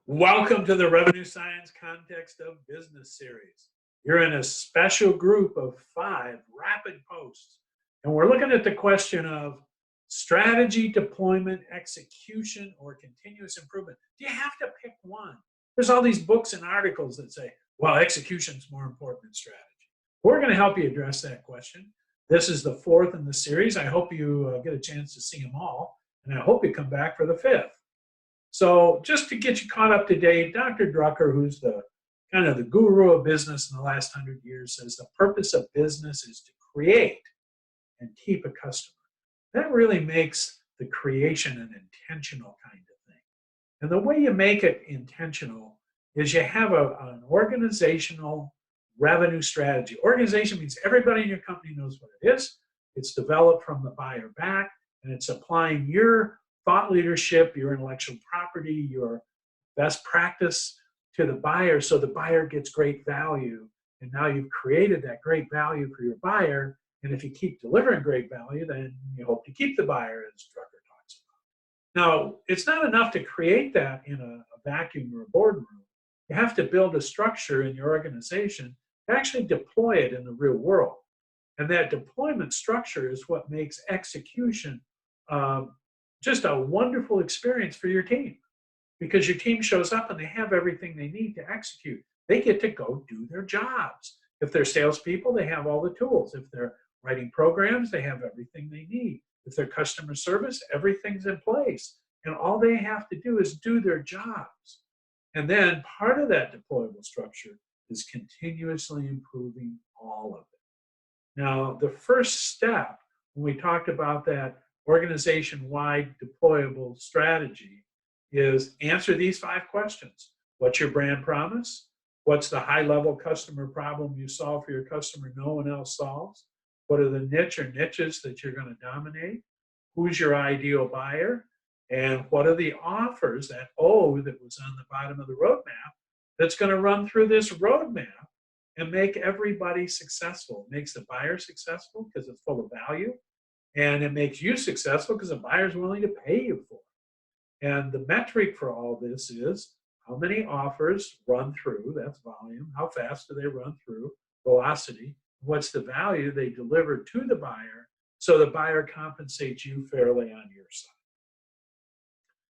Welcome to the Revenue Science Context of Business series. You're in a special group of 5 rapid posts, and we're looking at the question of strategy, deployment, execution, or continuous improvement. Do you have to pick one? There's all these books and articles that say, well, execution is more important than strategy. We're going to help you address that question. This is the 4th in the series. I hope you get a chance to see them all, and I hope you come back for the 5th. So just to get you caught up to date, Dr. Drucker, who's the kind of the guru of business in the last 100 years, says the purpose of business is to create and keep a customer. That really makes the creation an intentional kind of thing. And the way you make it intentional is you have an organizational revenue strategy. Organization means everybody in your company knows what it is. It's developed from the buyer back, and it's applying your thought leadership, your intellectual property, your best practice to the buyer so the buyer gets great value. And now you've created that great value for your buyer. And if you keep delivering great value, then you hope to keep the buyer, as Drucker talks about. Now, it's not enough to create that in a vacuum or a boardroom. You have to build a structure in your organization to actually deploy it in the real world. And that deployment structure is what makes execution just a wonderful experience for your team, because your team shows up and they have everything they need to execute. They get to go do their jobs. If they're salespeople, they have all the tools. If they're writing programs, they have everything they need. If they're customer service, everything's in place. And all they have to do is do their jobs. And then part of that deployable structure is continuously improving all of it. Now, the first step, when we talked about that organization-wide deployable strategy, is answer these 5 questions. What's your brand promise? What's the high-level customer problem you solve for your customer no one else solves? What are the niche or niches that you're going to dominate? Who's your ideal buyer? And what are the offers, that O that was on the bottom of the roadmap, that's going to run through this roadmap and make everybody successful? It makes the buyer successful because it's full of value. And it makes you successful because the buyer is willing to pay you for it. And the metric for all this is how many offers run through, that's volume, how fast do they run through, velocity, what's the value they deliver to the buyer so the buyer compensates you fairly on your side.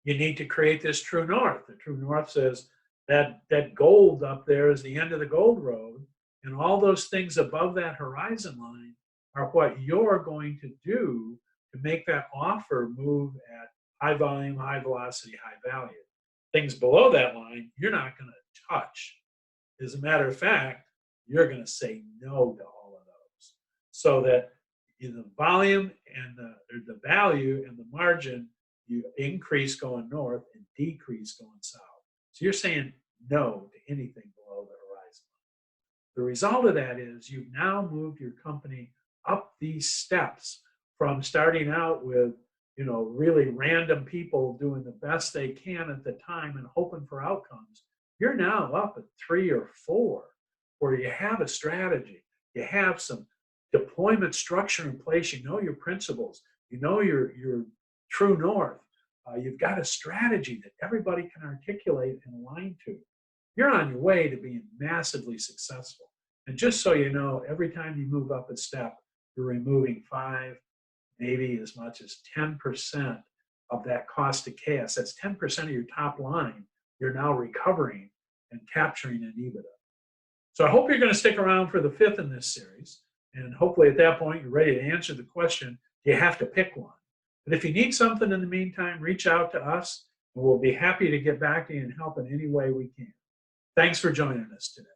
You need to create this true north. The true north says that gold up there is the end of the gold road, and all those things above that horizon line are what you're going to do to make that offer move at high volume, high velocity, high value. Things below that line, you're not going to touch. As a matter of fact, you're going to say no to all of those. So that in the volume and the value and the margin, you increase going north and decrease going south. So you're saying no to anything below the horizon line. The result of that is you've now moved your company up these steps from starting out with, really random people doing the best they can at the time and hoping for outcomes. You're now up at 3 or 4 where you have a strategy. You have some deployment structure in place. You know your principles. You know your true north. You've got a strategy that everybody can articulate and align to. You're on your way to being massively successful. And just so you know, every time you move up a step, you're removing 5, maybe as much as 10% of that cost of chaos. That's 10% of your top line you're now recovering and capturing in EBITDA. So I hope you're going to stick around for the 5th in this series. And hopefully at that point, you're ready to answer the question, do you have to pick one? But if you need something in the meantime, reach out to us, and we'll be happy to get back to you and help in any way we can. Thanks for joining us today.